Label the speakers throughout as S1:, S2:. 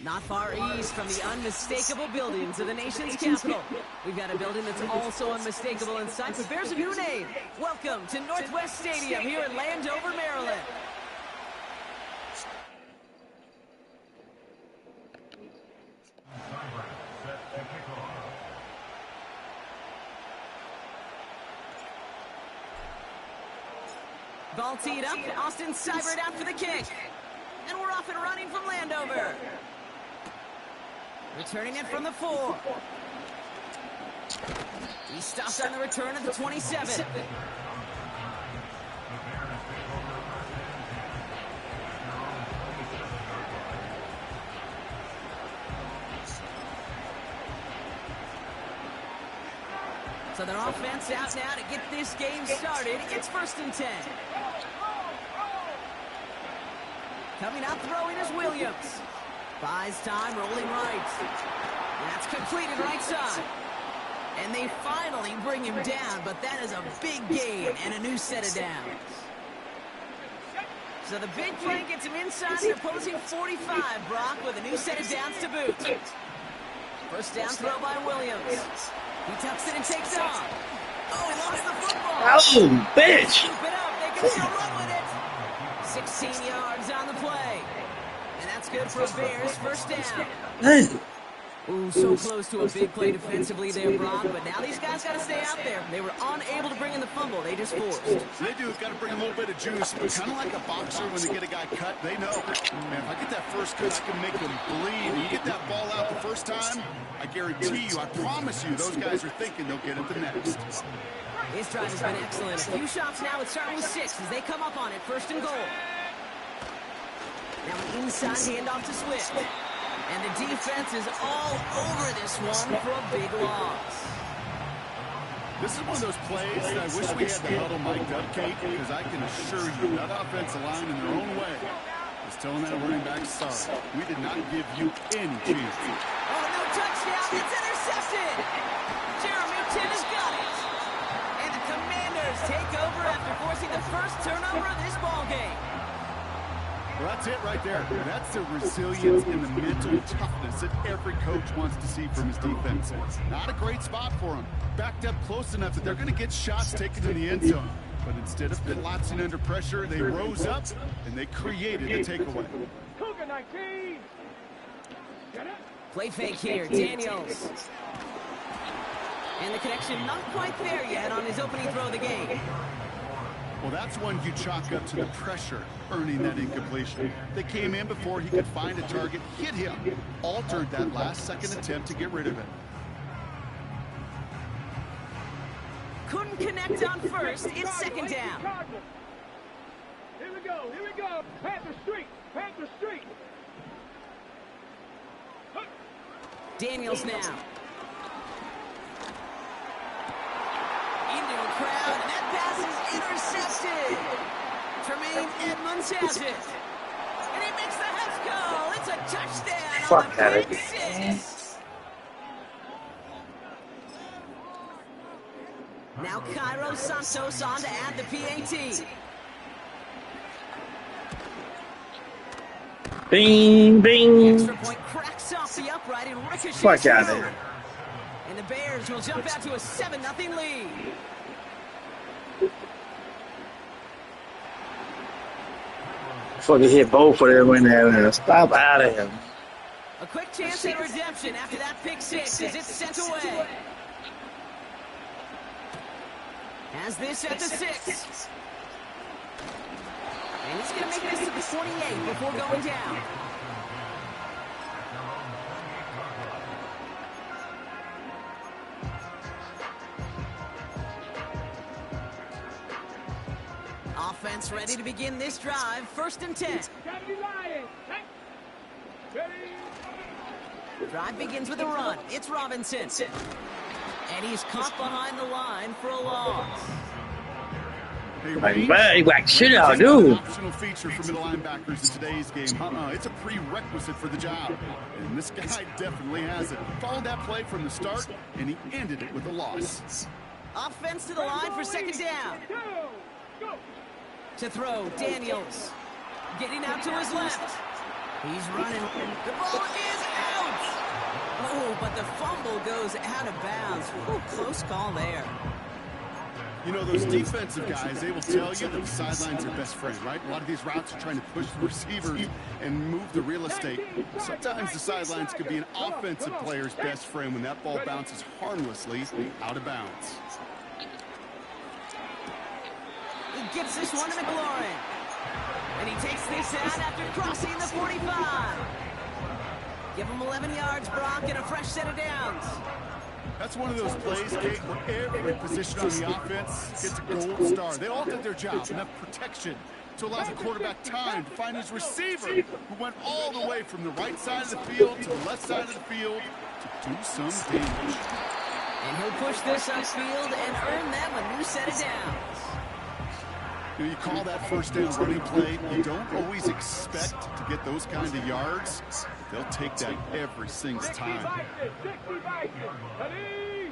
S1: Not far east from the unmistakable buildings of the nation's capital. We've got a building that's also unmistakable in sight, but bears a new name. Welcome to Northwest Stadium here in Landover, Maryland. Ball teed up, Austin Seibert out for the kick. And we're off and running from Landover. Returning it from the 4. He stopped on the return at the 27. So their offense out now to get this game started. It's 1st and 10. Coming out throwing is Williams. Buys time, rolling right. And that's completed right side. And they finally bring him down, but that is a big gain and a new set of downs. So the big play gets him inside the opposing 45, Brock, with a new set of downs to boot. First down throw by Williams. He tucks it and takes off. Oh, he lost the football.
S2: Oh, bitch.
S1: Scoop it up. They can still run with it. 16 yards on the play. And that's good for a Bears first down. Ooh, so close to a big play defensively there, Brock, but now these guys got to stay out there. They were unable to bring in the fumble. They just forced.
S3: They do. Got to bring a little bit of juice, but kind of like a boxer when they get a guy cut, they know, man, if I get that first cut, I can make him bleed. And you get that ball out the first time, I guarantee you, I promise you, those guys are thinking they'll get it the next.
S1: His drive has been excellent. A few shots now. It's starting with 6 as they come up on it. 1st and goal. Now an inside handoff to Swift. And the defense is all over this one for a big loss.
S3: This is one of those plays that I wish we had the huddle mic'd up, Kate, because I can assure you that offensive line in their own way is telling that running back, sorry, we did not give you any chance.
S1: Oh, no touchdown. It's intercepted. Jeremy Tinn has got it. And the Commanders take over after forcing the first turnover of this ballgame.
S3: Well, that's it right there. That's the resilience and the mental toughness that every coach wants to see from his defense. Not a great spot for them. Backed up close enough that they're going to get shots taken in the end zone. But instead of collapsing under pressure, they rose up and they created a takeaway.
S1: Play fake here, Daniels. And the connection not quite there yet on his opening throw of the game.
S3: Well, that's one you chalk up to the pressure, earning that incompletion. They came in before he could find a target, hit him, altered that last-second attempt to get rid of it.
S1: Couldn't connect on first. It's 2nd down.
S4: Here we go. Panther Street.
S1: Daniels now. Into a crowd, and that pass is intercepted. Tremaine Edmonds has it. And he makes the Huff goal. It's a touchdown.
S2: Fuck
S1: on the
S2: out
S1: big
S2: of here.
S1: 6. Now Cairo Santos on to add the PAT.
S2: Bing, bing.
S1: Extra point cracks off the upright and ricochets
S2: Fuck out of
S1: through.
S2: here.
S1: And the Bears will jump out to a 7-0 lead.
S2: Fucking hit both of them in there. Stop out of him.
S1: A quick chance at redemption after that pick 6 as it's sent away. Has this at the 6. And he's going to make this to the 48 before going down. Offense ready to begin this drive. 1st and 10. Drive begins with a run. It's Robinson. And he's caught behind the line for a loss.
S2: Hey, what should I do?
S3: Optional feature for middle linebackers in today's game. It's a prerequisite for the job. And this guy definitely has it. Followed that play from the start, and he ended it with a loss.
S1: Offense to the line for 2nd down. To throw, Daniels. Getting out to his left. He's running. The ball is out. Oh, but the fumble goes out of bounds. Ooh, close call there.
S3: You know, those defensive guys, they will tell you that the sidelines are best friend, right? A lot of these routes are trying to push the receivers and move the real estate. Sometimes the sidelines could be an offensive player's best friend when that ball bounces harmlessly out of bounds.
S1: He gets this one to McLaurin. And he takes this out after crossing the 45. Give him 11 yards, Brock, and a fresh set of downs.
S3: That's one of those plays, Kate, where every position on the offense gets a gold star. They all did their job, enough protection to allow the quarterback time to find his receiver, who went all the way from the right side of the field to the left side of the field to do some damage.
S1: And he'll push this upfield and earn them a new set of downs.
S3: You call that first down running play. You don't always expect to get those kind of yards. They'll take that every single time.
S4: 60 Vikings. Ready?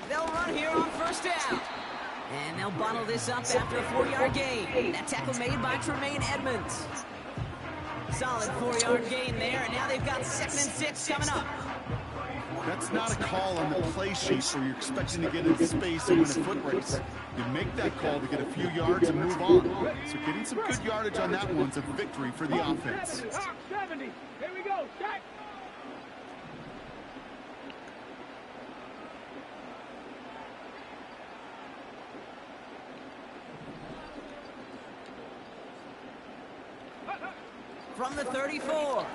S1: They'll run here on first down. And they'll bottle this up after a 4-yard gain. That tackle made by Tremaine Edmonds. Solid 4-yard gain there, and now they've got 2nd and 6 coming up.
S3: That's not a call on the play sheet where you're expecting to get into space and win a foot race. You make that call to get a few yards and move on. So getting some good yardage on that one's a victory for the offense.
S4: 70. Here we go. Check.
S1: From the 34.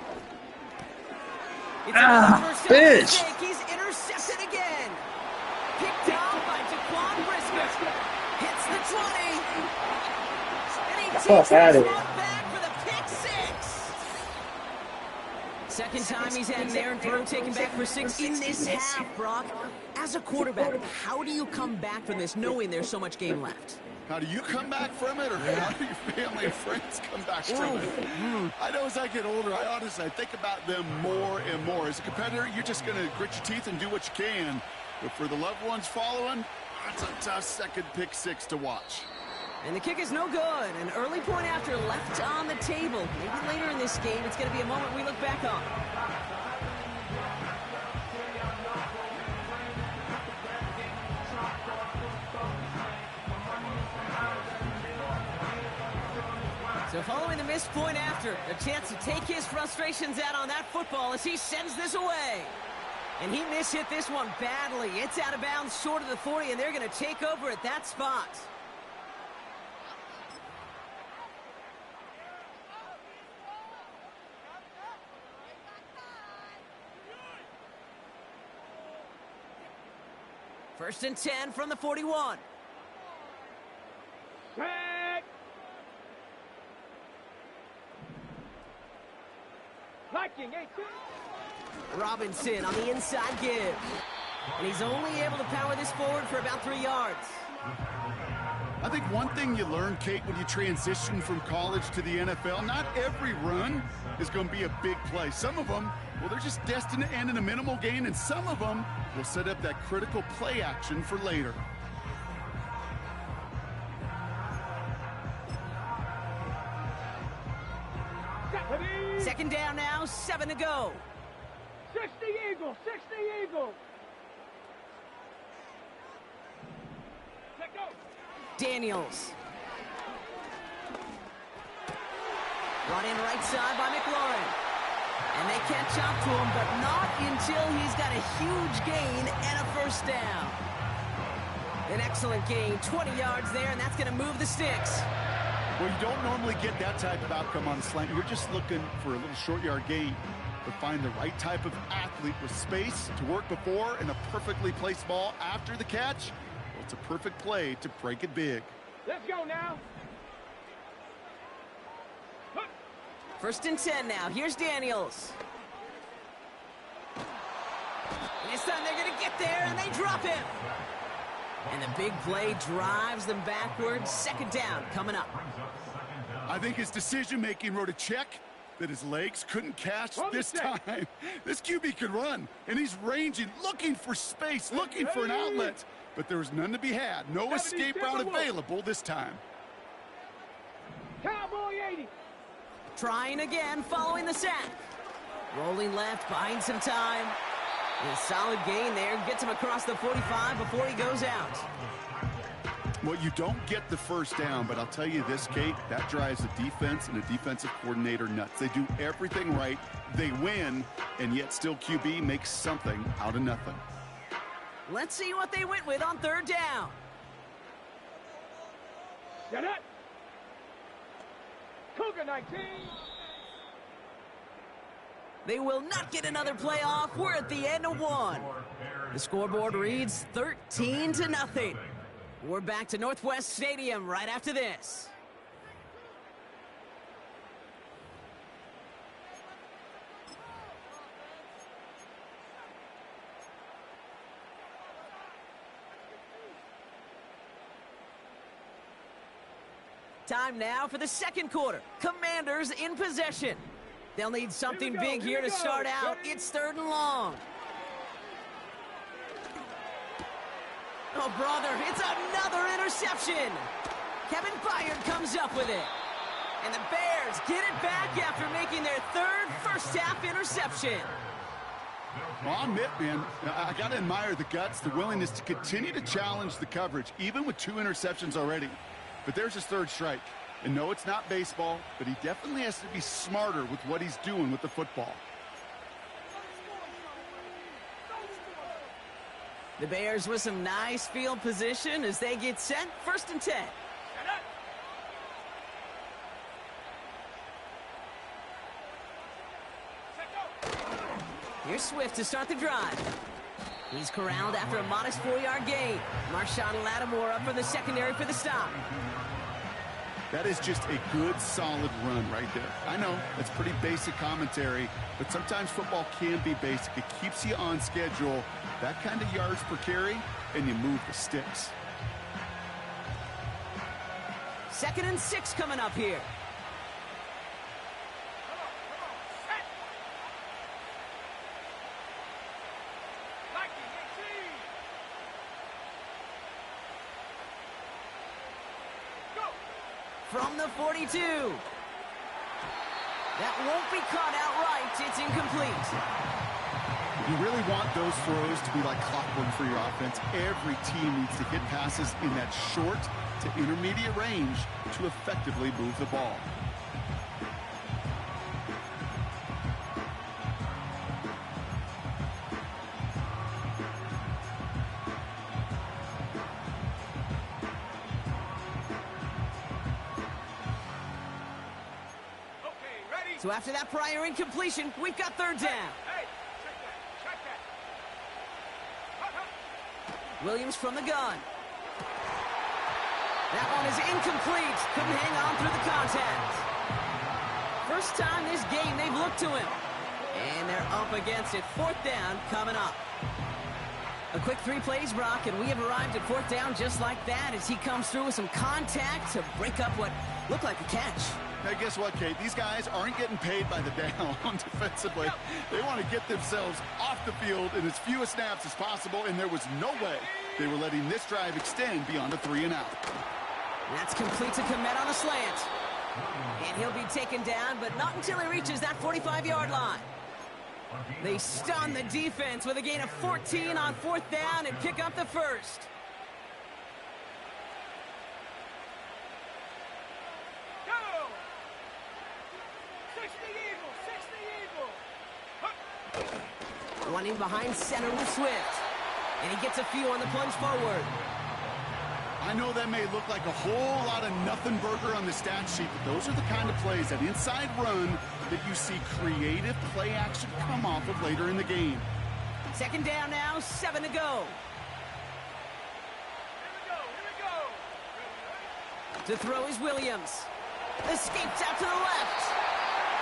S2: Bitch.
S1: He's intercepted again. Picked off by Jaquan Brisker. Hits the 20. And he takes
S2: Fuck out
S1: his
S2: of
S1: one
S2: here.
S1: back for the pick 6. Second time he's had there and throw taken back for 6 in this half, Brock. As a quarterback, how do you come back from this knowing there's so much game left?
S3: How do you come back from it, or how do your family and friends come back from it? I know as I get older, I think about them more and more. As a competitor, you're just going to grit your teeth and do what you can. But for the loved ones following, it's a tough second pick 6 to watch.
S1: And the kick is no good. An early point after left on the table. Maybe later in this game, it's going to be a moment we look back on. So following the missed point after, a chance to take his frustrations out on that football as he sends this away. And he mishit this one badly. It's out of bounds short of the 40, and they're going to take over at that spot. First and 10 from the 41.
S4: Check. Viking 18.
S1: Robinson on the inside give. And he's only able to power this forward for about 3 yards.
S3: I think one thing you learn, Kate, when you transition from college to the NFL, not every run is going to be a big play. Some of them, well, they're just destined to end in a minimal gain, and some of them will set up that critical play action for later.
S1: Second down now, 7 to go.
S4: 60 Eagles, 60 Eagles. Let go.
S1: Daniels. Brought in right side by McLaurin. And they catch up to him, but not until he's got a huge gain and a first down. An excellent gain, 20 yards there, and that's going to move the sticks.
S3: Well, you don't normally get that type of outcome on a slant. You're just looking for a little short yard gain. But find the right type of athlete with space to work before and a perfectly placed ball after the catch. Well, it's a perfect play to break it big.
S4: Let's go now.
S1: First and 10 now. Here's Daniels. And this time they're going to get there, and they drop him. And the big play drives them backwards. Second down coming up.
S3: I think his decision-making wrote a check that his legs couldn't catch this time. This QB could run, and he's ranging, looking for space, looking for an outlet. but there was none to be had. No escape route available this time.
S4: Cowboy 80.
S1: Trying again following the sack. Rolling left, buying some time. A solid gain there. Gets him across the 45 before he goes out.
S3: Well, you don't get the first down, but I'll tell you this, Kate, that drives the defense and the defensive coordinator nuts. They do everything right. They win, and yet still QB makes something out of nothing.
S1: Let's see what they went with on third down.
S4: Get it. Cougar 19.
S1: They will not get another play off. We're at the end of one. The scoreboard reads 13-0. We're back to Northwest Stadium right after this. Time now for the second quarter. Commanders in possession. They'll need something big here to start out. It's 3rd and long. Oh, brother, it's another interception. Kevin Byard comes up with it. And the Bears get it back after making their 3rd first-half interception.
S3: Well, I'll admit, man, I got to admire the guts, the willingness to continue to challenge the coverage, even with 2 interceptions already. But there's his 3rd strike. And no, it's not baseball, but he definitely has to be smarter with what he's doing with the football.
S1: The Bears with some nice field position as they get set. 1st and 10. Here's Swift to start the drive. He's corralled after a modest 4-yard gain. Marshawn Lattimore up for the secondary for the stop.
S3: That is just a good, solid run right there. I know, that's pretty basic commentary, but sometimes football can be basic. It keeps you on schedule, that kind of yards per carry, and you move the sticks.
S1: 2nd and 6 coming up here. From the 42. That won't be caught outright. It's incomplete.
S3: You really want those throws to be like clockwork for your offense. Every team needs to hit passes in that short to intermediate range to effectively move the ball.
S1: So after that prior incompletion, we've got 3rd down.
S4: Hey, check that.
S1: Williams from the gun. That one is incomplete. Couldn't hang on through the contact. First time this game they've looked to him. And they're up against it. 4th down coming up. A quick 3 plays, Brock, and we have arrived at 4th down just like that as he comes through with some contact to break up what looked like a catch.
S3: Now, guess what, Kate? These guys aren't getting paid by the down defensively. They want to get themselves off the field in as few snaps as possible, and there was no way they were letting this drive extend beyond a 3-and-out.
S1: That's complete to Komet on the slant. And he'll be taken down, but not until he reaches that 45-yard line. They stun the defense with a gain of 14 on 4th down and pick up the 1st. Running behind center with Swift. And he gets a few on the plunge forward.
S3: I know that may look like a whole lot of nothing burger on the stat sheet, but those are the kind of plays, that inside run, that you see creative play action come off of later in the game.
S1: 2nd down now, 7 to go.
S4: Here we go.
S1: To throw is Williams. Escapes out to the left.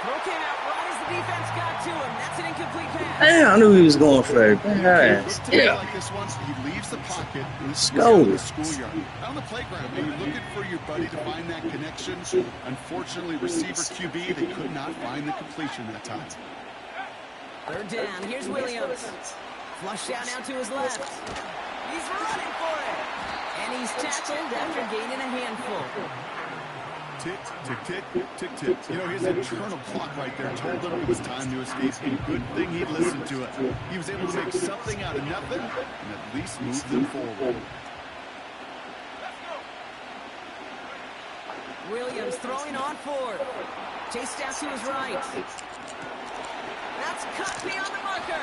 S1: Throw came out right as the defense got to him. That's an incomplete pass.
S2: Damn, I knew he was going for it.
S3: Yeah. Like this one, he leaves the pocket.
S2: Let's go.
S3: The schoolyard. On the playground, you're looking for your buddy to find that connection. Unfortunately, receiver QB, they could not find the completion that time.
S1: 3rd down. Here's Williams. Flushed out now to his left. He's running for it. tackled after gaining a handful.
S3: Tick, tick, tick, tick, tick. You know, his internal clock right there told him it was time to escape. And good thing he listened to it. He was able to make something out of nothing and at least move them forward.
S1: Williams throwing on fourth. Chased out to his right. That's cut beyond the marker.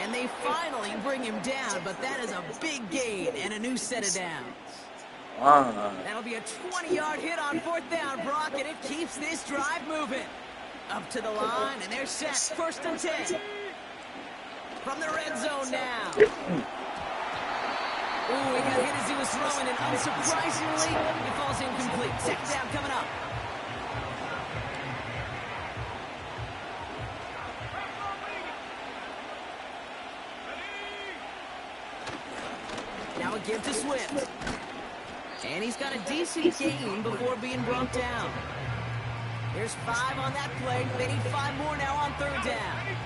S1: And they finally bring him down, but that is a big gain and a new set of downs. That'll be a 20-yard hit on fourth down, Brock, and it keeps this drive moving. Up to the line, and they're set. 1st and 10. From the red zone now. Ooh, he got hit as he was throwing, and unsurprisingly, he falls incomplete. 2nd down coming up. Now a give to Swift. And he's got a decent gain before being brought down. There's 5 on that play. They need 5 more now on 3rd down.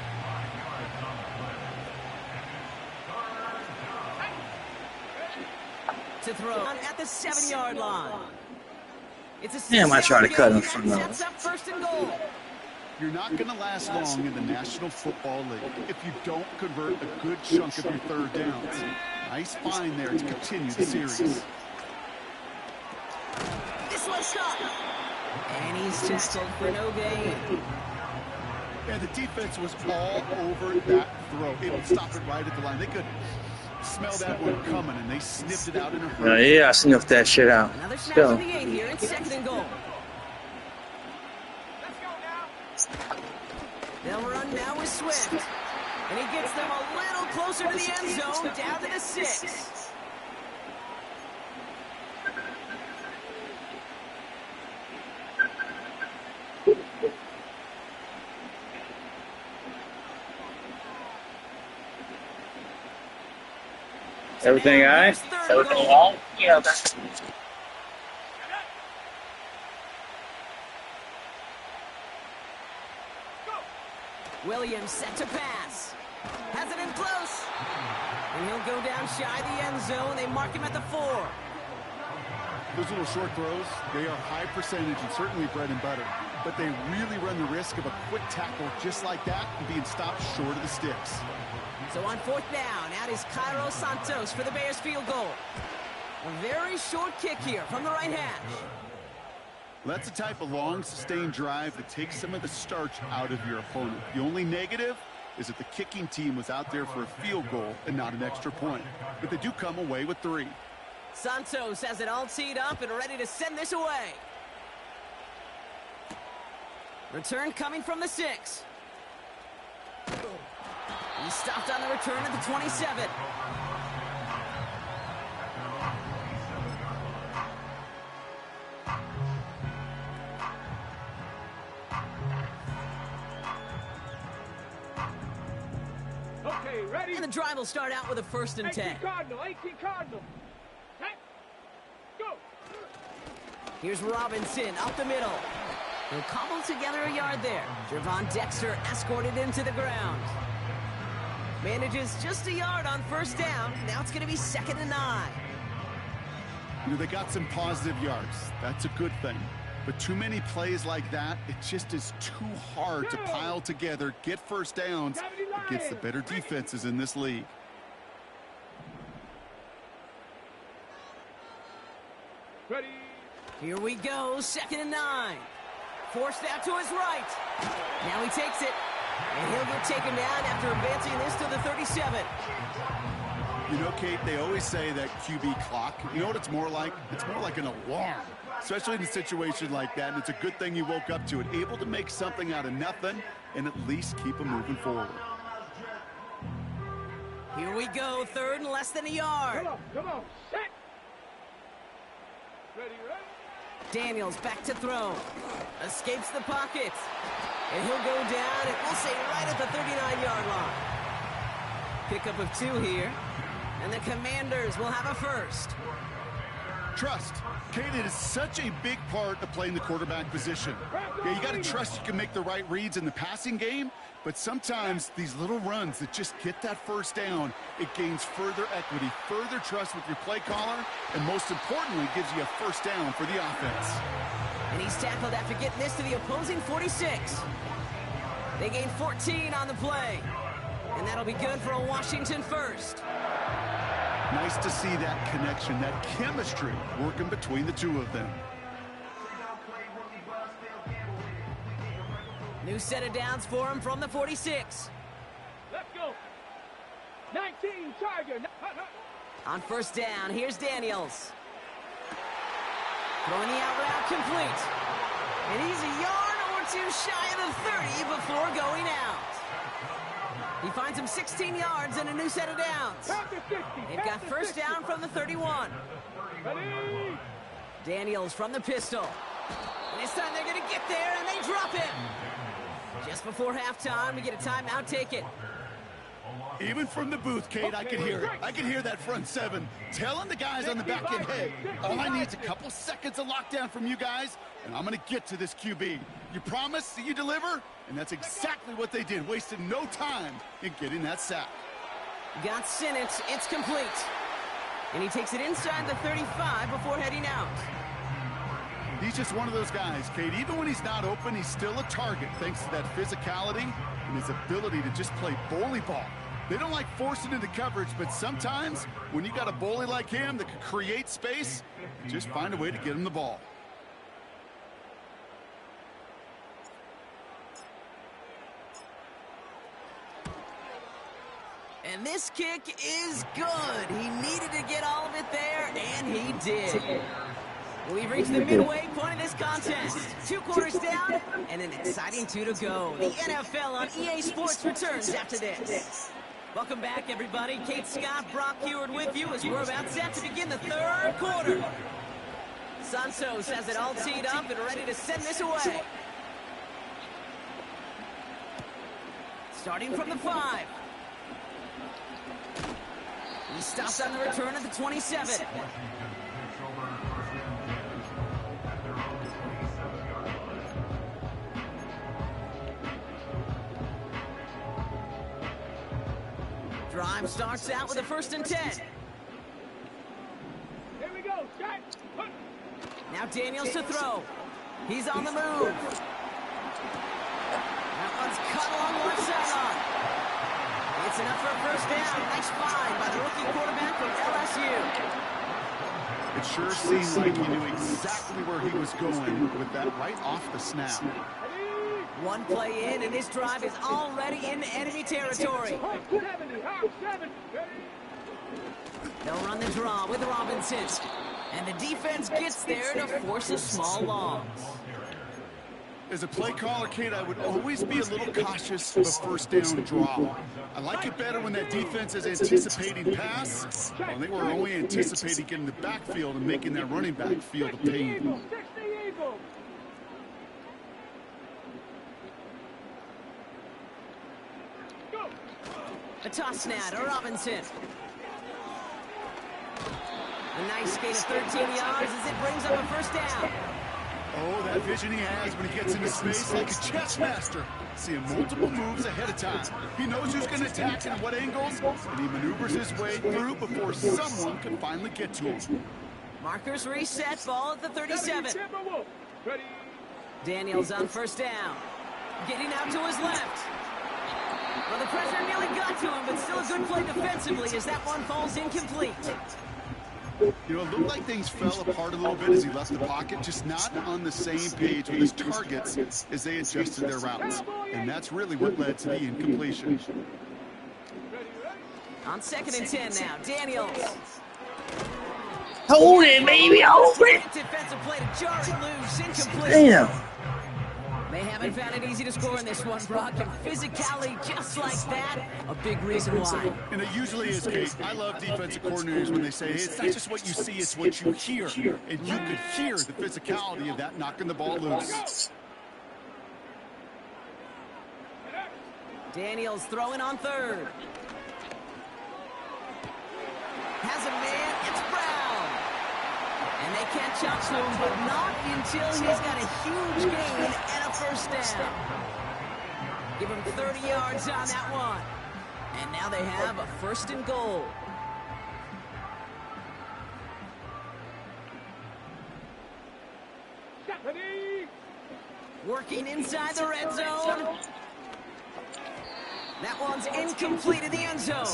S1: To throw at the 7-yard line. It's a
S2: Damn, I tried to cut him from that.
S1: Sets up 1st and goal.
S3: You're not going to last long in the National Football League if you don't convert a good chunk of your 3rd downs. Nice find there to continue the series.
S1: This one's up. And he's tackled for no gain.
S3: And the defense was all over that throw. Able to stop it right at the line. They could smell that one coming, and they sniffed it out in a hurry.
S2: Yeah, I sniffed that shit out.
S1: Another snap on the 8 here. It's 2nd and goal.
S4: Let's go now.
S1: They'll run now with Swift. And he gets them a little closer to the end zone, down to the 6.
S2: Everything all right? Everything all right? Yeah.
S1: Williams set to pass. Has it in close. And he'll go down shy of the end zone. They mark him at the 4.
S3: Those little short throws, they are high percentage and certainly bread and butter. But they really run the risk of a quick tackle just like that and being stopped short of the sticks.
S1: So on 4th down, out is Cairo Santos for the Bears field goal. A very short kick here from the right hash.
S3: That's the type of long, sustained drive that takes some of the starch out of your opponent. The only negative is that the kicking team was out there for a field goal and not an extra point. But they do come away with 3.
S1: Santos has it all teed up and ready to send this away. Return coming from the 6. He stopped on the return at the 27.
S4: Okay, ready?
S1: And the drive will start out with a 1st and 10.
S4: 18 Cardinal, 18 Cardinal. Set. Go.
S1: Here's Robinson up the middle. He'll cobble together a yard there. Javon Dexter escorted him to the ground. Manages just a yard on 1st down. Now it's going to be 2nd and 9.
S3: You know, they got some positive yards. That's a good thing. But too many plays like that, it just is too hard to pile together, get 1st downs against the better defenses in this league.
S4: Ready.
S1: Here we go, 2nd and 9. Forced out to his right. Now he takes it. And he'll get taken down after advancing this to the 37.
S3: You know, Kate, they always say that QB clock, you know what it's more like? It's more like an alarm, especially in a situation like that. And it's a good thing you woke up to it, able to make something out of nothing and at least keep them moving forward.
S1: Here we go, 3rd and less than a yard.
S4: Come on, set. Ready, ready.
S1: Daniels back to throw. Escapes the pocket. And he'll go down, and we'll say right at the 39-yard line. Pickup of 2 here. And the Commanders will have a 1st.
S3: Trust. Kate, it is such a big part of playing the quarterback position. Yeah, you got to trust you can make the right reads in the passing game. But sometimes these little runs that just get that first down, it gains further equity, further trust with your play caller, and most importantly, gives you a first down for the offense.
S1: And he's tackled after getting this to the opposing 46. They gain 14 on the play. And that'll be good for a Washington first.
S3: Nice to see that connection, that chemistry working between the two of them.
S1: New set of downs for him from the 46.
S4: Let's go. 19 Charger.
S1: On first down, here's Daniels. Throwing the out route complete. And he's a yard or two shy of the 30 before going out. He finds him 16 yards and a new set of downs. They've got first down from the 31. Daniels from the pistol. And this time they're going to get there, and they drop it. Just before halftime, we get a timeout taken.
S3: Even from the booth, Kate, I could hear it. I could hear that front seven telling the guys on the back end, hey, all I need is a couple seconds of lockdown from you guys, and I'm going to get to this QB. You promise that you deliver? And that's exactly what they did, wasted no time in getting that sack.
S1: Got Sinnott, it's complete. And he takes it inside the 35 before heading out.
S3: He's just one of those guys, Kate. Even when he's not open, he's still a target thanks to that physicality and his ability to just play bully ball. They don't like forcing into coverage, but sometimes when you got a bully like him that can create space, just find a way to get him the ball.
S1: And this kick is good. He needed to get all of it there, and he did. We've reached the midway point of this contest. 2 quarters down, and an exciting 2 to go. The NFL on EA Sports returns after this. Welcome back, everybody. Kate Scott, Brock Heward with you as we're about set to begin the 3rd quarter. Santos has it all teed up and ready to send this away. Starting from the 5. He stops on the return at the 27. Drive starts out with a 1st and 10.
S4: Here we go. Shot.
S1: Now Daniels to throw. He's on the move. That one's cut along the left sideline. It's enough for a first down. Nice find by the rookie quarterback from LSU.
S3: It sure seemed like he knew exactly where he was going with that right off the snap.
S1: One play in, and this drive is already in enemy territory. They'll run the draw with Robinson. And the defense gets there to force a small loss.
S3: As a play caller, Kate, I would always be a little cautious of a first down draw. I like it better when that defense is anticipating pass, while they were only anticipating getting the backfield and making that running back feel the pain.
S1: A toss now to Robinson. A nice gain of 13 yards as it brings up a first down.
S3: Oh, that vision he has when he gets into space like a chess master. Seeing multiple moves ahead of time. He knows who's going to attack and at what angles, and he maneuvers his way through before someone can finally get to him.
S1: Markers reset, ball at the 37. Daniels on first down. Getting out to his left. Well, the pressure nearly got to him, but still a good play defensively as that one falls incomplete.
S3: You know, it looked like things fell apart a little bit as he left the pocket, just not on the same page with his targets as they adjusted their routes. And that's really what led to the incompletion.
S1: On 2nd and 10 now, Daniels.
S2: Hold it, baby, hold it.
S1: Defensive play to jar it loose, incomplete.
S2: Damn.
S1: They haven't found it easy to score in this one, Brock, and physicality just like that, a big reason why.
S3: And it usually is, Kate. I love defensive coordinators when they say, hey, it's not just what you see, it's what you hear. And you could hear the physicality of that knocking the ball loose.
S1: Daniels throwing on 3rd. Has a man, it's Brown. And they catch up to him, but not until he's got a huge gain and a first down. Give them 30 yards on that one. And now they have a 1st and goal. Working inside the red zone. That one's incomplete in the end zone.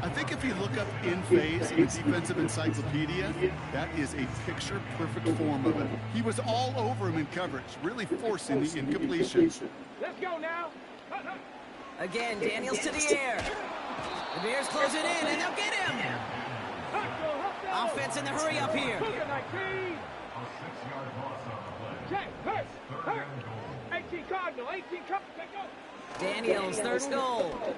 S3: I think if you look up in phase in the defensive encyclopedia, that is a picture-perfect form of it. He was all over him in coverage, really forcing the incompletion.
S4: Let's go now.
S1: Again, Daniels to the air. The Bears close it in, and they'll get him. Offense in the hurry up here.
S4: 18 Cardinal, 18 Cardinal, go.
S1: Daniels, 3rd and goal.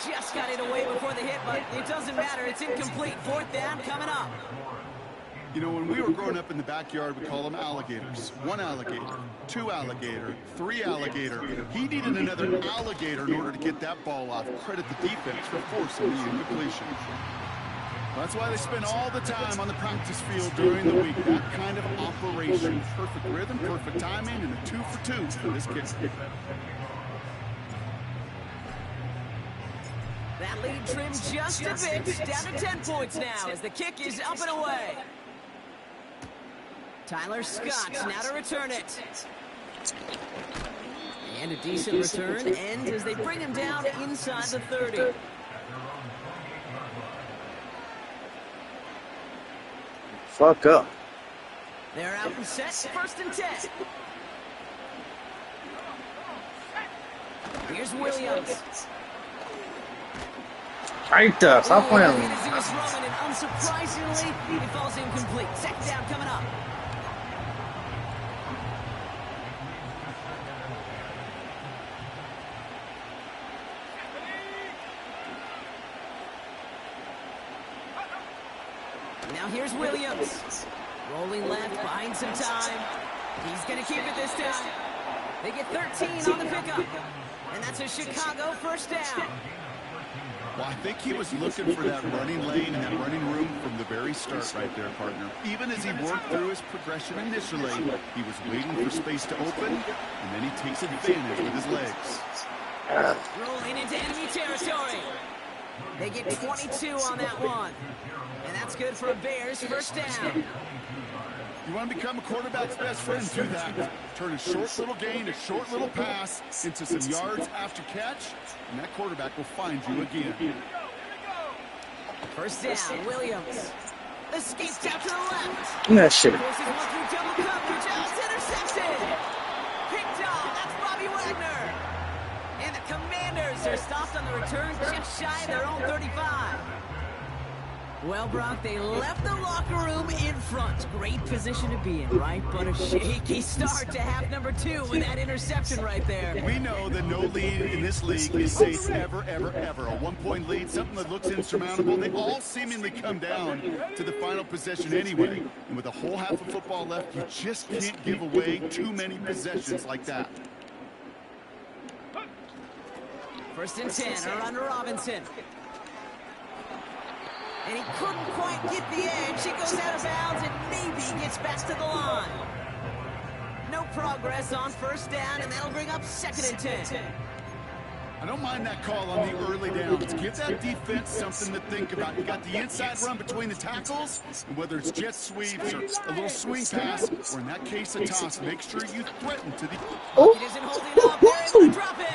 S1: Just got it away before the hit, but it doesn't matter. It's incomplete. 4th down coming up.
S3: You know, when we were growing up in the backyard, we call them alligators. 1 alligator, 2 alligator, 3 alligator. He needed another alligator in order to get that ball off. Credit the defense for forcing the incompletion. That's why they spend all the time on the practice field during the week. That kind of operation. Perfect rhythm, perfect timing, and a 2 for 2 for this kid.
S1: That lead trimmed just a bit. Down to 10 points now as the kick is up and away. Tyler Scott now to return it. And a decent return ends as they bring him down inside the 30.
S2: Fuck up.
S1: They're out and set. 1st and 10. Here's Williams.
S2: Right there. Stop playing.
S1: And unsurprisingly, he falls incomplete. 2nd down coming up. Now here's Williams. Rolling left, buying some time. He's going to keep it this time. They get 13 on the pickup. And that's a Chicago 1st down.
S3: Well, I think he was looking for that running lane and that running room from the very start right there, partner. Even as he worked through his progression initially, he was waiting for space to open, and then he takes advantage with his legs.
S1: Rolling into enemy territory. They get 22 on that one. And that's good for a Bears 1st down.
S3: You want to become a quarterback's best friend, do that. Turn a short little gain, a short little pass into some yards after catch, and that quarterback will find you again.
S1: 1st down, Williams. Escapes out to the left.
S2: That shit.
S1: Forces one through double coverage. Oh, it's intercepted. Picked off. That's Bobby Wagner. And the Commanders are stopped on the return just shy of their own 35. Well, Brock, they left the locker room in front. Great position to be in, right? But a shaky start to half number 2 with that interception right there.
S3: We know that no lead in this league is safe ever, ever, ever. A 1-point lead, something that looks insurmountable. They all seemingly come down to the final possession anyway. And with a whole half of football left, you just can't give away too many possessions like that.
S1: 1st and 10, around to Robinson. And he couldn't quite get the edge. He goes out of bounds and maybe gets back to the line. No progress on 1st down, and that'll bring up 2nd and 10.
S3: I don't mind that call on the early downs. Give that defense something to think about. You got the inside run between the tackles, and whether it's jet sweeps or a little swing pass, or in that case a toss, make sure you threaten to the...
S1: He isn't holding up. They're able to drop it.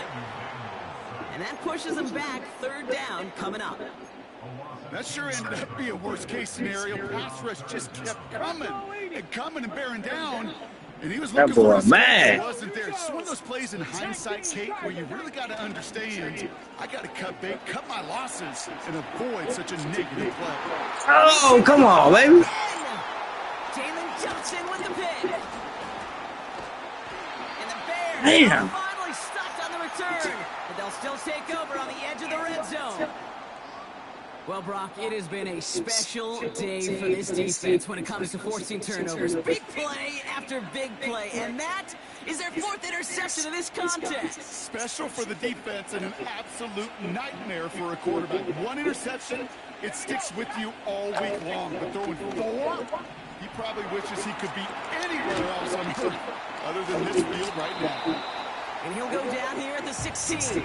S1: And that pushes him back. 3rd down coming up.
S3: That sure ended up being a worst-case scenario. Pass rush just kept coming and bearing down. And he was looking for a man. Wasn't there. It's one of those plays in hindsight, Kate, where you really got to understand, I got to cut bait, cut my losses, and avoid such a negative play.
S2: Oh, come on, baby.
S1: Jalen Johnson with the pick. And the Bears are finally stopped on the return. But they'll still take over on the edge of the red zone. Well, Brock, it has been a special day for this defense when it comes to forcing turnovers. Big play after big play, and that is their 4th interception of this contest.
S3: Special for the defense and an absolute nightmare for a quarterback. 1 interception, it sticks with you all week long. But throwing 4, he probably wishes he could be anywhere else on earth other than this field right now.
S1: And he'll go down here at the 16.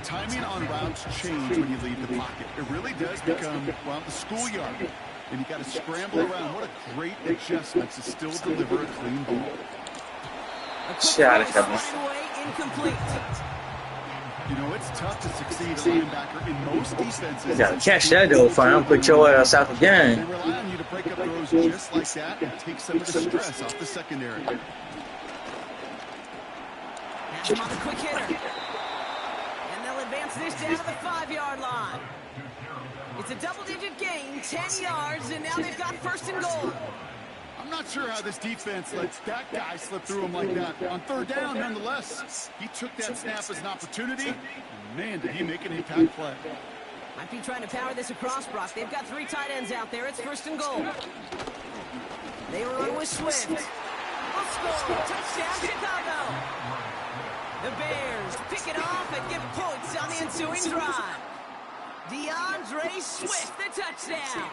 S3: Timing on routes change when you leave the pocket. It really does become, well, the schoolyard. And you got to scramble around. What a great adjustment to still deliver a clean ball.
S2: Shot it,
S1: incomplete.
S3: You know, it's tough to succeed at linebacker in most defenses.
S2: You gotta catch that though, fam. Put your ass out the game.
S3: They rely on you to break up throws just like that and take some of the stress off the secondary.
S1: Now him on the quick hitter. And they'll advance this down to the 5-yard line. It's a double-digit gain, 10 yards, and now they've got 1st and goal.
S3: I'm not sure how this defense lets that guy slip through him like that. On 3rd down, nonetheless, he took that snap as an opportunity, and man, did he make an impact play.
S1: Might be trying to power this across, Brock. They've got 3 tight ends out there. It's 1st and goal. They run with Swift. Let's go. Touchdown, Chicago. The Bears pick it off and get points on the ensuing drive. DeAndre Swift, the touchdown.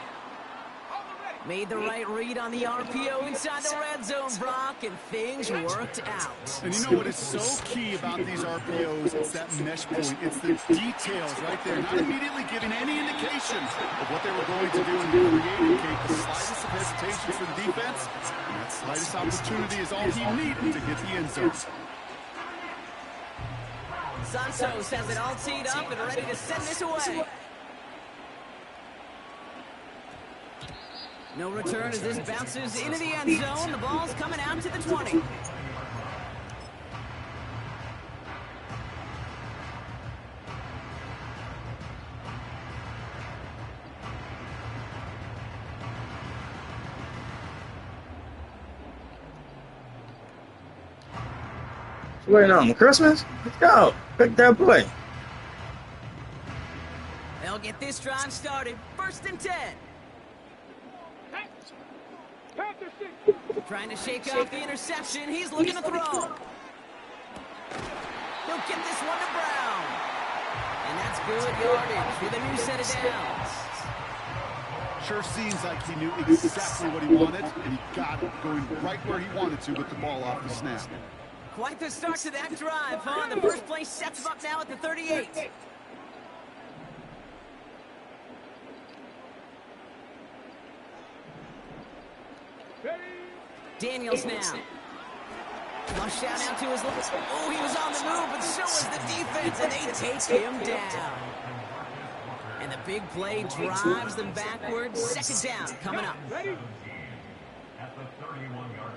S1: Made the right read on the RPO inside the red zone, Brock, and things worked out.
S3: And you know what is so key about these RPOs? It's that mesh point. It's the details right there. Not immediately giving any indication of what they were going to do and create the slightest of hesitation for the defense. And that slightest opportunity is all he needed to get the end zone.
S1: Santos has it all teed up and ready to send this away. No return as this bounces into the end zone. The ball's coming out to the 20.
S2: Waiting on Christmas? Let's go. Pick that play.
S1: They'll get this drive started. 1st and 10. Trying to shake off the interception. He's looking to throw. He'll get this one to Brown. And that's good yardage with a new set of downs.
S3: Sure seems like he knew exactly what he wanted, and he got it going right where he wanted to with the ball off the snap.
S1: Quite the start to that drive, huh? The first play sets him up now at the 38. Daniels now. Flush out out to his left. Oh, he was on the move, but so was the defense, and they take him down. And the big play drives them backwards. 2nd down coming up.
S4: Ready? At the 31-yard line.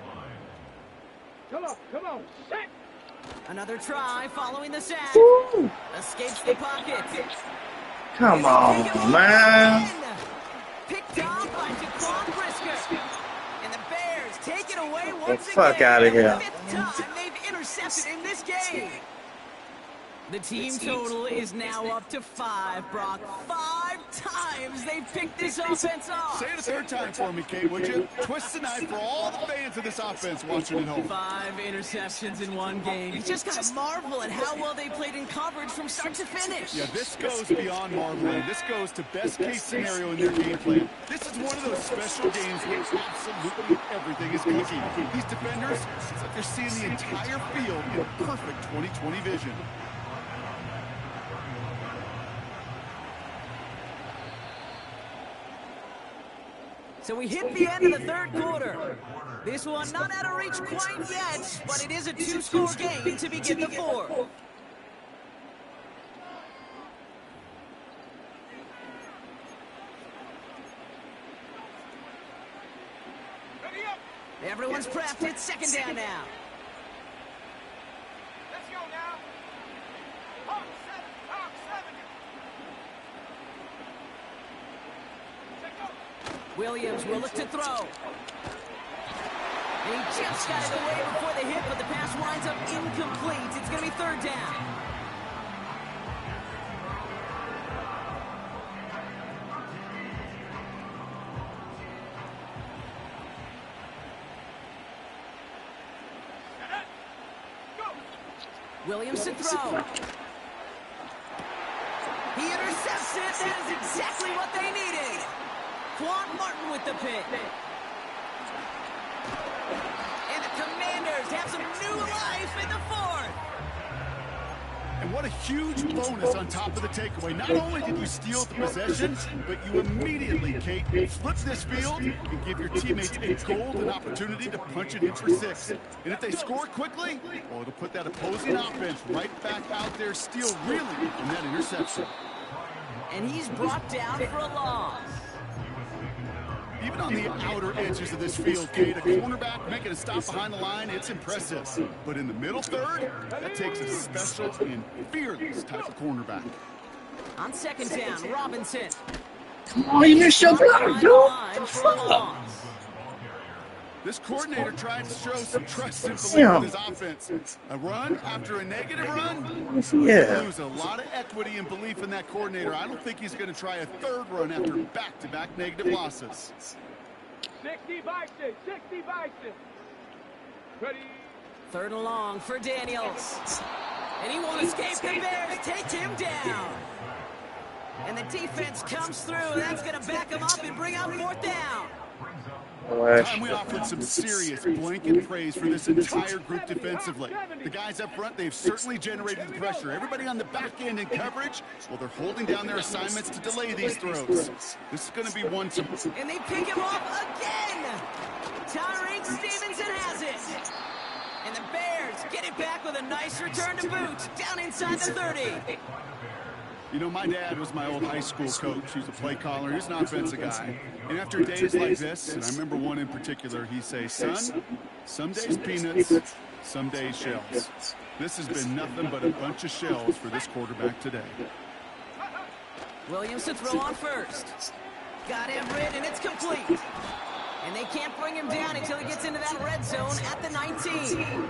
S4: Come on, set.
S1: Another try following the sack.
S2: Woo.
S1: Escapes the pocket.
S2: Come on, man.
S1: Picked off by Jaquan Brisker. And the Bears take it away once
S2: the fuck
S1: again.
S2: out of here.
S1: 5th time they've intercepted in this game. The team total is now up to 5, Brock. 5 times they've picked this offense off.
S3: Say it a 3rd time for me, Kate, would you? Twist the knife for all the fans of this offense watching at home.
S1: 5 interceptions in one game. You just gotta marvel at how well they played in coverage from start to finish.
S3: Yeah, this goes beyond marveling. This goes to best case scenario in their game plan. This is one of those special games where absolutely everything is cooking. These defenders, it's like they're seeing the entire field in perfect 20/20 vision.
S1: So we hit the end of the 3rd quarter. This one not out of reach quite yet, but it is a 2-score game to begin the 4th. Everyone's prepped. It's 2nd down now.
S4: Let's go now. Hawk 7. Hawk 7. Check go.
S1: Williams will look to throw. And he just got it away before the hit, but the pass winds up incomplete. It's going to be 3rd down. Williams to throw. He intercepts it. That is exactly what they needed. Quan Martin with the pick. And the Commanders have some new life in the fourth.
S3: And what a huge bonus on top of the takeaway. Not only did you steal the possession, but you immediately, Kate, flip this field and give your teammates a golden opportunity to punch it in for 6. And if they score quickly, well, it'll put that opposing offense right back out there, still reeling from that interception.
S1: And he's brought down for a loss.
S3: Even on the outer edges of this field, Kate, a cornerback making a stop behind the line, it's impressive. But in the middle third, that takes a special and fearless type of cornerback.
S1: On second down, Robinson.
S2: Come on, you missed your block, dude. Fuck.
S3: This coordinator tried to show some trust and belief in his offense. A run after a negative run?
S2: Yeah.
S3: Lose a lot of equity and belief in that coordinator. I don't think he's going to try a third run after back-to-back negative losses.
S4: 60 Bison, 60 Bison. Ready.
S1: Third and long for Daniels. And he won't escape. The Bears take him down. And the defense comes through. That's going to back him up and bring out fourth down.
S3: Time we offered some serious blanket praise for this entire group defensively. The guys up front, they've certainly generated the pressure. Everybody on the back end in coverage, well, they're holding down their assignments to delay these throws. This is going to be one to...
S1: And they pick him off again. Tyreek Stevenson has it. And the Bears get it back with a nice return to boot. Down inside the 30.
S3: You know, my dad was my old high school coach. He's a play caller. He's an offensive guy. And after days like this, and I remember one in particular, he'd say, son, some days peanuts, some days shells. This has been nothing but a bunch of shells for this quarterback today.
S1: Williams to throw on first. Got Everett, and it's complete. And they can't bring him down until he gets into that red zone at the 19.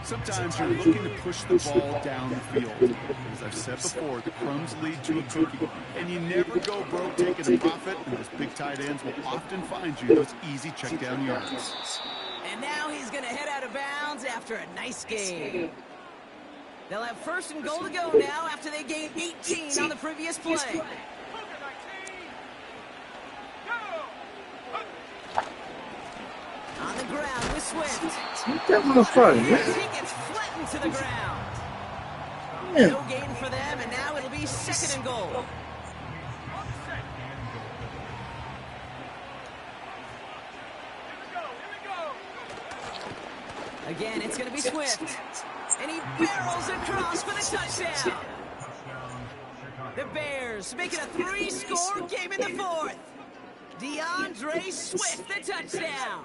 S3: Sometimes you're looking to push the ball down the field. As I've said before, the crumbs lead to a cookie. And you never go broke taking a profit, and those big tight ends will often find you those easy check down yards.
S1: And now he's going to head out of bounds after a nice game. They'll have first and goal to go now after they gained 18 on the previous play. On the ground with Swift.
S2: That motherfucker.
S1: He gets flattened to the ground.
S2: Yeah.
S1: No gain for them, and now it'll be second and goal. Again, it's going to be Swift. And he barrels across for the touchdown. The Bears making a 3-score game in the fourth. DeAndre Swift, the touchdown.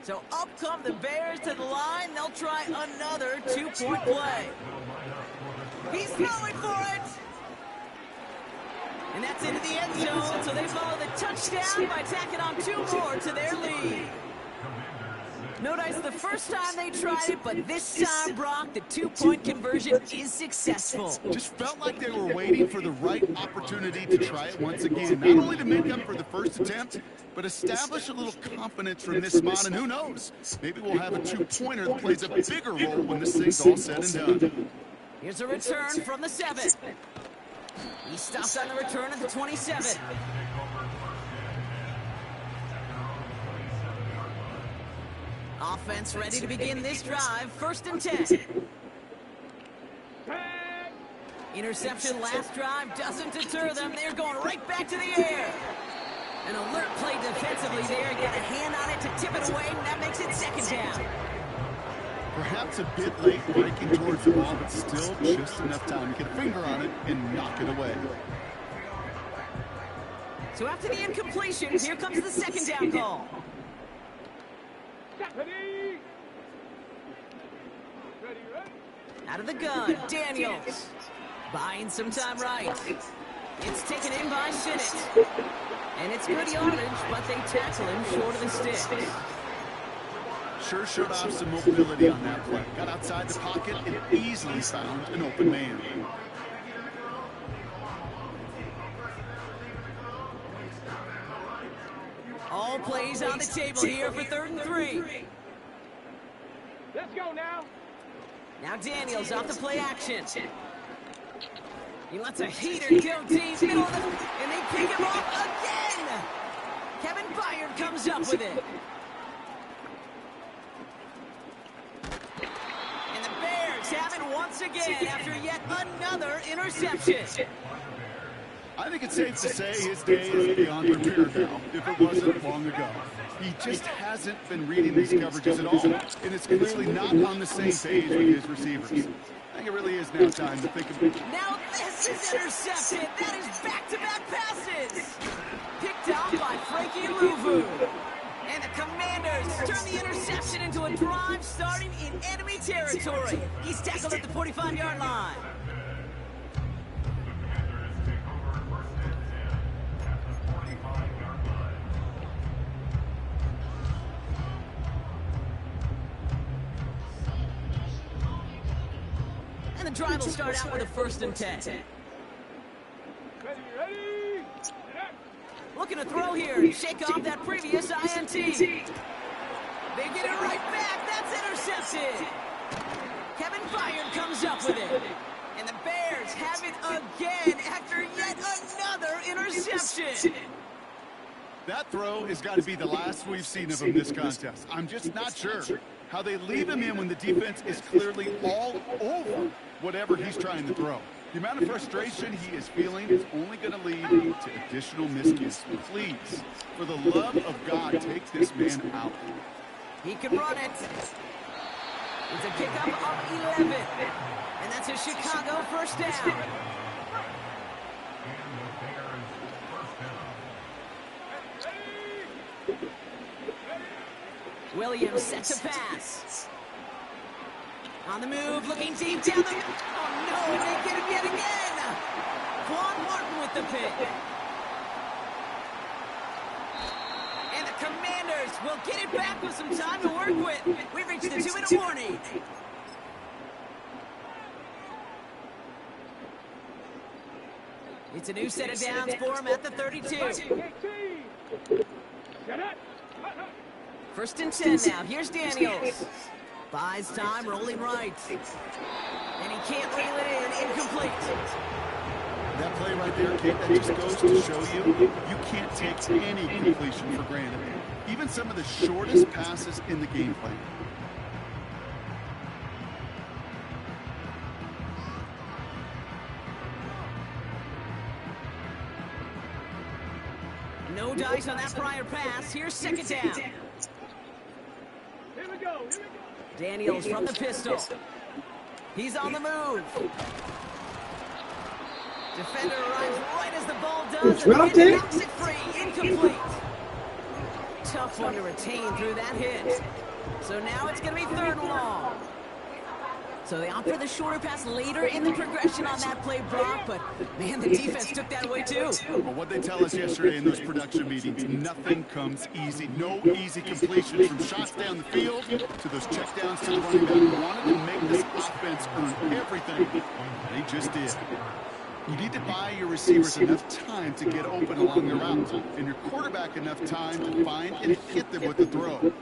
S1: So up come the Bears to the line. They'll try another 2-point play. He's throwing for it. And that's into the end zone, so they follow the touchdown by tacking on 2 more to their lead. No dice the first time they tried it, but this time, Brock, the 2-point conversion is successful.
S3: Just felt like they were waiting for the right opportunity to try it once again. Not only to make up for the first attempt, but establish a little confidence from this spot. And who knows, maybe we'll have a 2-pointer that plays a bigger role when this thing's all said and done.
S1: Here's a return from the 7. He stops on the return at the 27. Offense ready to begin this drive. First and 10. Interception last drive doesn't deter them. They're going right back to the air. An alert play defensively there. Got a hand on it to tip it away, and that makes it second down.
S3: Perhaps a bit late breaking towards the ball, but still just enough time to get a finger on it and knock it away.
S1: So after the incompletion, here comes the second down call. Out of the gun, Daniels. Buying some time right. It's taken in by Sinnott. And it's good yardage, but they tackle him short of the stick.
S3: Sure showed off some mobility on that play. Got outside the pocket and easily found an open man.
S1: All plays on the table here for 3rd and 3.
S4: Let's go now.
S1: Now Daniels off the play action. He lets a heater go deep, middle of the... And they pick him off again! Kevin Byard comes up with it. And the Bears have it once again after yet another interception.
S3: I think it's safe to say his day is beyond repair now, if it wasn't long ago. He just hasn't been reading these coverages at all, and it's clearly not on the same page with his receivers. I think it really is now time to think of it.
S1: Now this is intercepted. That is back-to-back passes. Picked out by Frankie Louvu. And the Commanders turn the interception into a drive starting in enemy territory. He's tackled at the 45-yard line. And the drive will start out with a 1st and 10.
S4: Ready.
S1: Looking to throw here, shake off that previous INT. They get it right back. That's intercepted. Kevin Byard comes up with it. And the Bears have it again after yet another interception.
S3: That throw has got to be the last we've seen of him this contest. I'm just not sure how they leave him in when the defense is clearly all over whatever he's trying to throw. The amount of frustration he is feeling is only going to lead to additional miscues. Please, for the love of God, take this man out.
S1: He can run it. It's a pickup of 11. And that's a Chicago 1st down. Williams sets a pass. On the move, looking deep down the... Oh, no, and they get him yet again. Quan Martin with the pick. And the Commanders will get it back with some time to work with. We've reached the 2-minute warning. It's a new set of downs for him at the 32. 1st and 10 now. Here's Daniels. Buys time, rolling right. And he can't reel it in. Incomplete.
S3: That play right there, Kate, that just goes to show you can't take any completion for granted. Even some of the shortest passes in the game plan.
S1: No dice on that prior pass. Here's 2nd down.
S4: Here we go.
S1: Daniels from the pistol. He's on the move. Defender arrives right as the ball does and knocks it free. Incomplete. Tough one to retain through that hit. So now it's going to be 3rd and long. So they opt for the shorter pass later in the progression on that play, Brock, but man, the defense took that away too.
S3: Well, what they tell us yesterday in those production meetings, nothing comes easy. No easy completions from shots down the field to those checkdowns to the running back. We wanted to make this offense earn everything. They just did. You need to buy your receivers enough time to get open along the route, and your quarterback enough time to find and hit them with the throw. When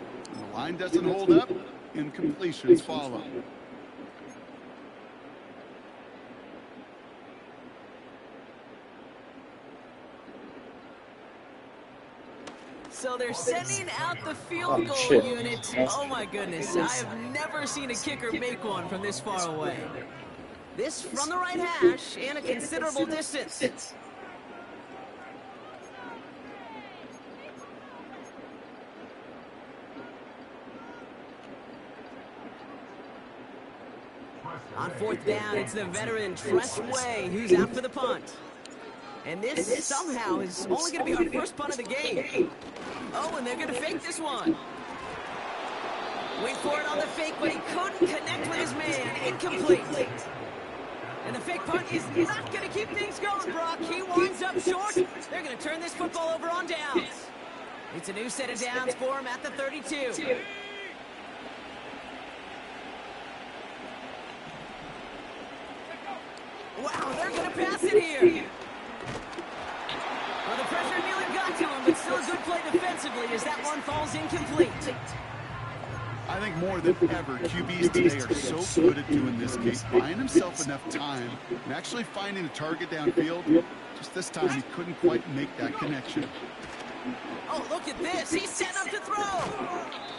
S3: the line doesn't hold up, incompletions follow.
S1: So they're sending out the field goal unit. Oh my goodness, I have never seen a kicker make one from this far away. This from the right hash and a considerable distance. On 4th down, it's the veteran Tress Way who's out for the punt. And this somehow is only going to be our first punt of the game. Oh, and they're going to fake this one. Wait for it on the fake, but he couldn't connect with his man. Incomplete. And the fake punt is not going to keep things going, Brock. He winds up short. They're going to turn this football over on downs. It's a new set of downs for him at the 32. Wow, they're going to pass it here. Well, the pressure nearly got to him, but still a good play defensively as that one falls incomplete.
S3: I I think more than ever, QBs today are so good at doing this, Case, buying himself enough time and actually finding a target downfield. Just this time, he couldn't quite make that connection.
S1: Oh, look at this. He's set up to throw.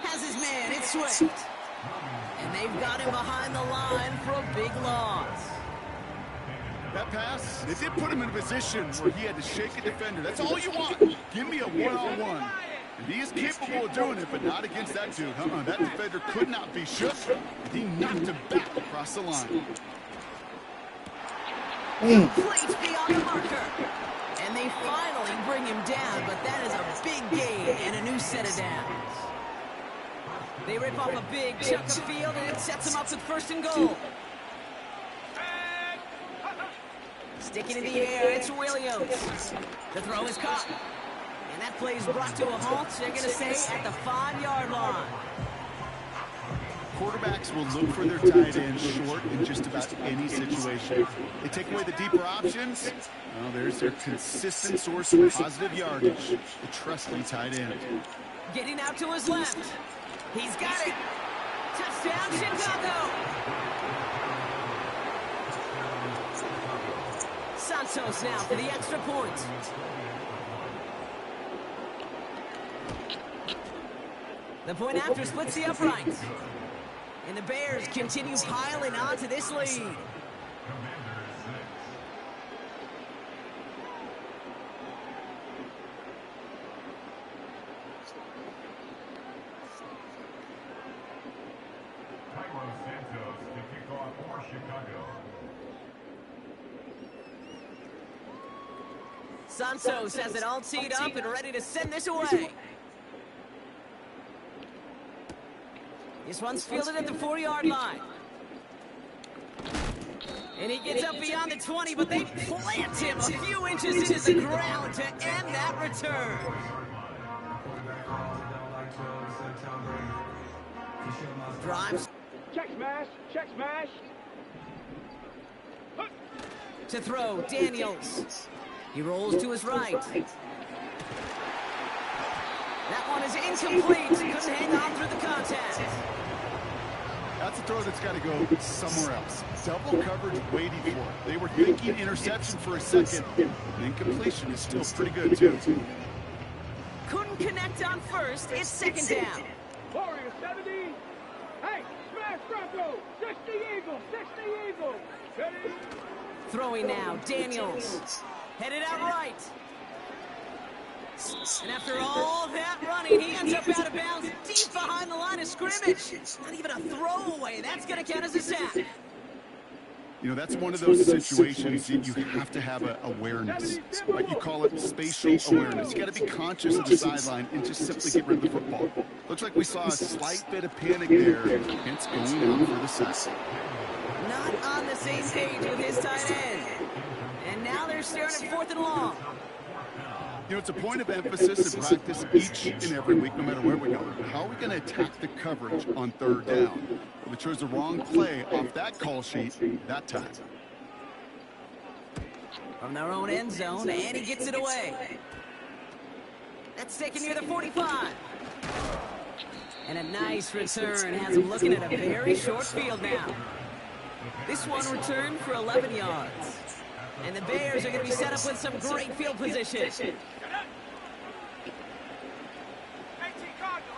S1: Has his man. It's Swift. And they've got him behind the line for a big loss.
S3: That pass, it did put him in a position where he had to shake a defender. That's all you want. Give me a one-on-one. And he is capable of doing it, but not against that dude. That defender could not be shook. And he knocked him back across the line.
S1: Complete beyond the marker. And they finally bring him down, but that is a big gain and a new set of downs. They rip off a big chunk of field, and it sets them up with 1st and goal. Sticking in the air, it's Williams. The throw is caught. And that play is brought to a halt. They're going to stay at the 5-yard line.
S3: Quarterbacks will look for their tight end short in just about any situation. They take away the deeper options. Well, there's their consistent source of positive yardage, the trusty tight end.
S1: Getting out to his left. He's got it. Touchdown, Chicago. Santos now for the extra point. The point after splits the upright. And the Bears continue piling on to this lead.
S5: Santos to kick off for Chicago.
S1: Santos has it all teed up and ready to send this away. This one's fielded at the 4-yard line. And he gets up beyond the 20, but they plant him a few inches into the ground to end that return. Drives.
S4: Check smash. Check smash.
S1: To throw, Daniels. He rolls to his right. That one is incomplete. Couldn't hang on through the contact.
S3: That's a throw that's got to go somewhere else. Double coverage waiting for it. They were thinking interception for a second. And incompletion is still pretty good, too.
S1: Couldn't connect on first. It's 2nd down.
S4: Warrior 70. Hey, smash Bronco. 60 Eagles. 60 Eagles. Ready?
S1: Throwing now, Daniels. Headed out right. And after all that running, he ends up out of bounds deep behind the line of scrimmage. Not even a throwaway. That's going to count as a sack.
S3: You know, that's one of those situations that you have to have awareness. Like you call it spatial awareness. You got to be conscious of the sideline and just simply get rid of the football. Looks like we saw a slight bit of panic there, hence going out for the sack.
S1: Not on the same page with his tight end. And now they're staring at 4th and long.
S3: You know, it's a point of emphasis in practice each and every week, no matter where we go. How are we going to attack the coverage on 3rd down? We chose the wrong play off that call sheet that time.
S1: From their own end zone, and he gets it away. That's taken near the 45. And a nice return has him looking at a very short field now. This one returned for 11 yards. And the Bears are going to be set up with some great field position.
S4: 18 Cardinal.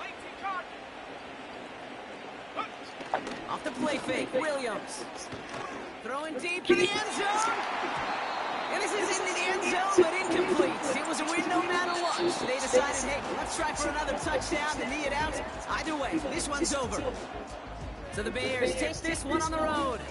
S1: Off the play fake, Williams. Throwing deep to the end zone. And this is into the end zone, but incomplete. It was a win no matter what. They decided, hey, let's try for another touchdown to knee it out. Either way, this one's over. So the Bears take this one on the road.